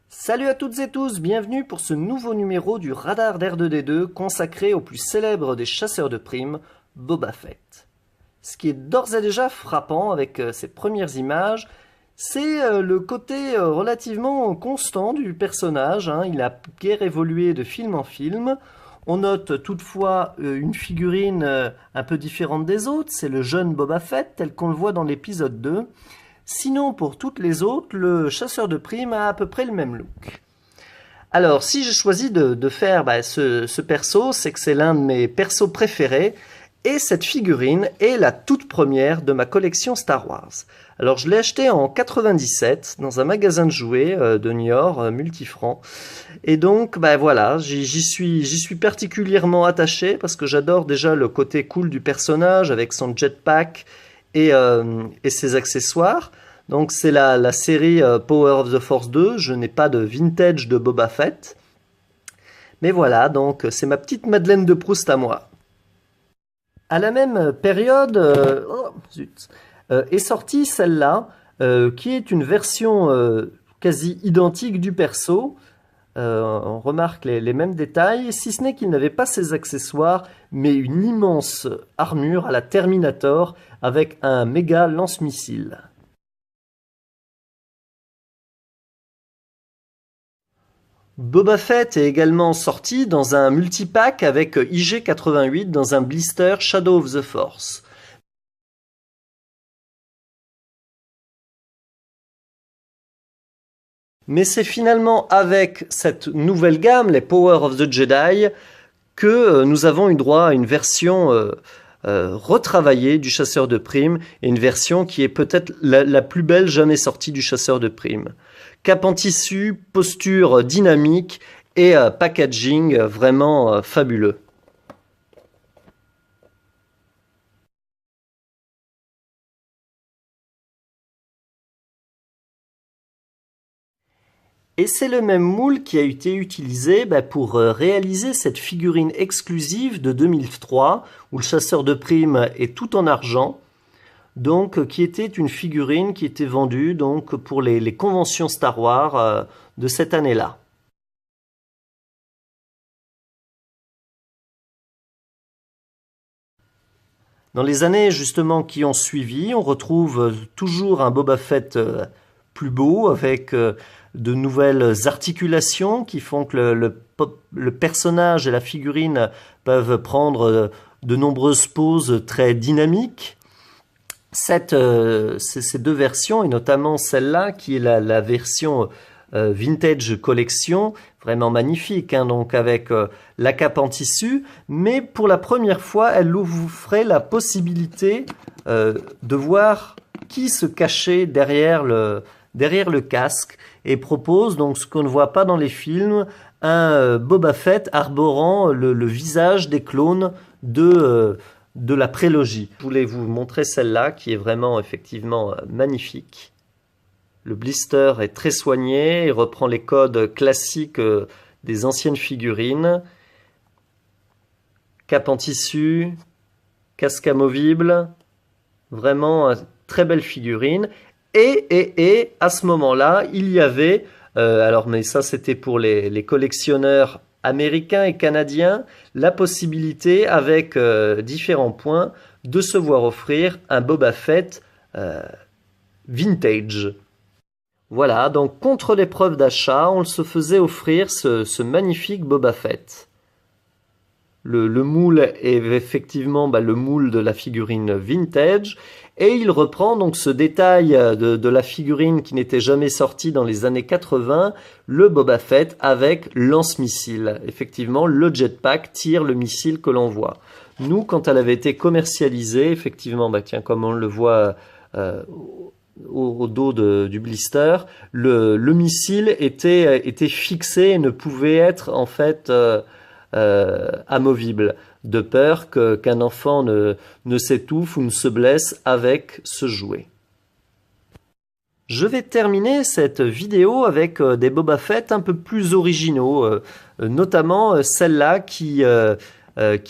Salut à toutes et tous, bienvenue pour ce nouveau numéro du Radar d'R2D2 consacré au plus célèbre des chasseurs de primes, Boba Fett. Ce qui est d'ores et déjà frappant avec ces premières images, c'est le côté relativement constant du personnage, hein. Il a guère évolué de film en film. On note toutefois une figurine un peu différente des autres, c'est le jeune Boba Fett tel qu'on le voit dans l'épisode 2. Sinon, pour toutes les autres, le chasseur de primes a à peu près le même look. Alors, si j'ai choisi de faire ce perso, c'est que c'est l'un de mes persos préférés, et cette figurine est la toute première de ma collection Star Wars. Alors, je l'ai acheté en 97 dans un magasin de jouets de Niort, Multifranc, et donc, voilà, j'y suis particulièrement attaché parce que j'adore déjà le côté cool du personnage avec son jetpack et ses accessoires. Donc c'est la série Power of the Force 2, je n'ai pas de vintage de Boba Fett. Mais voilà, donc c'est ma petite Madeleine de Proust à moi. À la même période, est sortie celle-là, qui est une version quasi identique du perso. On remarque les mêmes détails, si ce n'est qu'il n'avait pas ses accessoires, mais une immense armure à la Terminator avec un méga lance-missile. Boba Fett est également sorti dans un multipack avec IG-88 dans un blister Shadow of the Force. Mais c'est finalement avec cette nouvelle gamme, les Power of the Jedi, que nous avons eu droit à une version retravaillée du chasseur de primes, et une version qui est peut-être la plus belle jamais sortie du chasseur de primes. Cap en tissu, posture dynamique et packaging vraiment fabuleux. Et c'est le même moule qui a été utilisé pour réaliser cette figurine exclusive de 2003, où le chasseur de primes est tout en argent, donc qui était une figurine qui était vendue donc, pour les conventions Star Wars de cette année-là. Dans les années justement qui ont suivi, on retrouve toujours un Boba Fett plus beau, avec de nouvelles articulations qui font que le personnage et la figurine peuvent prendre de nombreuses poses très dynamiques. Ces deux versions, et notamment celle-là, qui est la version Vintage Collection, vraiment magnifique, hein, donc avec la cape en tissu, mais pour la première fois, elle offrait la possibilité de voir qui se cachait derrière le casque, et propose donc ce qu'on ne voit pas dans les films, un Boba Fett arborant le visage des clones de la prélogie. Je voulais vous montrer celle-là qui est vraiment effectivement magnifique. Le blister est très soigné, il reprend les codes classiques des anciennes figurines. Cape en tissu, casque amovible, vraiment très belle figurine. Et à ce moment-là, il y avait, mais ça c'était pour les collectionneurs américains et canadiens, la possibilité avec différents points de se voir offrir un Boba Fett vintage. Voilà, donc contre l'épreuve d'achat, on se faisait offrir ce magnifique Boba Fett. Le moule est effectivement le moule de la figurine vintage, Et il reprend donc ce détail de la figurine qui n'était jamais sortie dans les années 80, le Boba Fett avec lance-missile. Effectivement, le jetpack tire le missile que l'on voit. Nous, quand elle avait été commercialisée, effectivement, tiens, comme on le voit au dos du blister, le missile était fixé et ne pouvait être en fait amovible, de peur qu'un enfant ne s'étouffe ou ne se blesse avec ce jouet. Je vais terminer cette vidéo avec des Boba Fett un peu plus originaux, notamment celle-là qui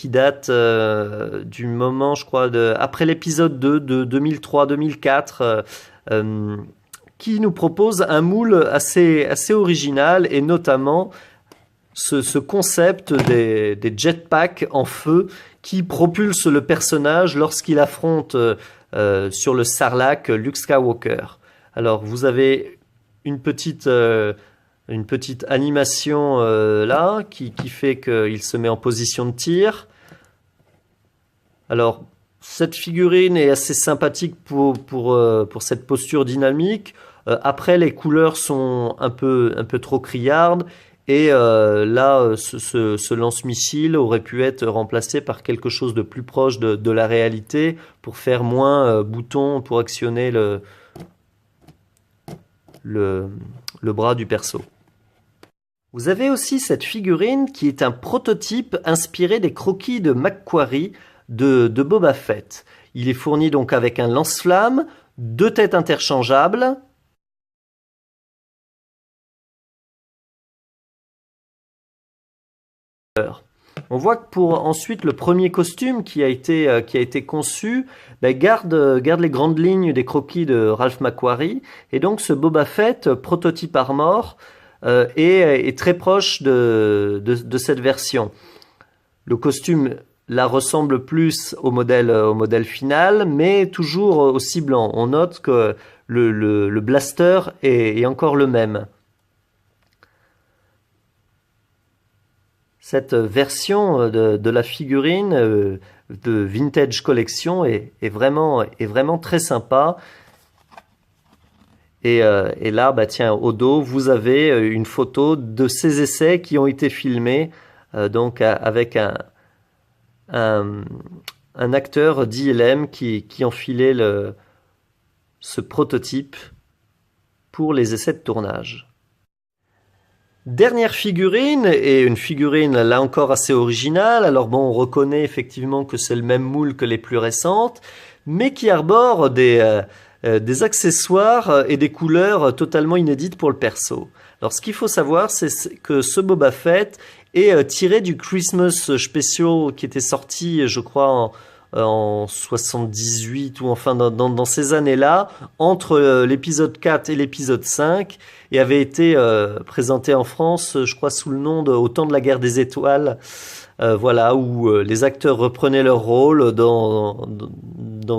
date du moment, je crois, après l'épisode 2 de 2003-2004, qui nous propose un moule assez original, et notamment ce concept des jetpacks en feu qui propulsent le personnage lorsqu'il affronte sur le Sarlacc Luke Skywalker. Alors vous avez une petite animation là qui fait qu'il se met en position de tir. Alors cette figurine est assez sympathique pour cette posture dynamique. Après, les couleurs sont un peu trop criardes, et là ce lance-missile aurait pu être remplacé par quelque chose de plus proche de la réalité pour faire moins bouton pour actionner le bras du perso. Vous avez aussi cette figurine qui est un prototype inspiré des croquis de McQuarrie de Boba Fett. Il est fourni donc avec un lance-flamme, 2 têtes interchangeables, on voit que pour ensuite le premier costume qui a été conçu garde les grandes lignes des croquis de Ralph McQuarrie, et donc ce Boba Fett prototype Armor est très proche de cette version. Le costume là ressemble plus au modèle final, mais toujours aussi blanc. On note que le blaster est encore le même. Cette version de la figurine de Vintage Collection est vraiment très sympa. Et là, tiens, au dos, vous avez une photo de ces essais qui ont été filmés donc avec un acteur d'ILM qui enfilait ce prototype pour les essais de tournage. Dernière figurine, et une figurine là encore assez originale. Alors bon, on reconnaît effectivement que c'est le même moule que les plus récentes, mais qui arbore des accessoires et des couleurs totalement inédites pour le perso. Alors ce qu'il faut savoir, c'est que ce Boba Fett est tiré du Christmas Special qui était sorti, je crois, en 78 ou enfin dans ces années-là, entre l'épisode 4 et l'épisode 5, et avait été présenté en France, je crois, sous le nom de Au temps de la guerre des étoiles, voilà, où les acteurs reprenaient leur rôle dans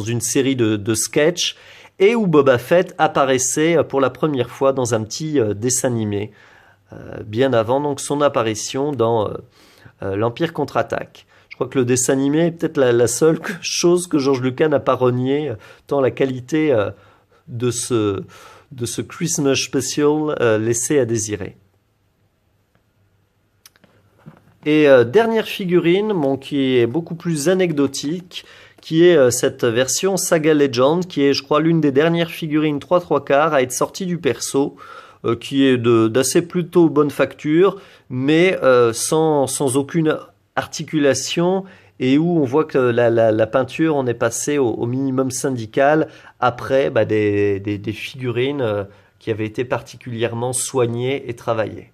une série de sketchs, et où Boba Fett apparaissait pour la première fois dans un petit dessin animé, bien avant donc son apparition dans l'Empire contre-attaque. Je crois que le dessin animé est peut-être la seule chose que George Lucas n'a pas renié, tant la qualité de ce Christmas Special laissait à désirer. Et dernière figurine, qui est beaucoup plus anecdotique, qui est cette version Saga Legend, qui est, je crois, l'une des dernières figurines 3/4 à être sortie du perso, qui est d'assez plutôt bonne facture, mais sans aucune articulation, et où on voit que la peinture, on est passé au minimum syndical après des figurines qui avaient été particulièrement soignées et travaillées.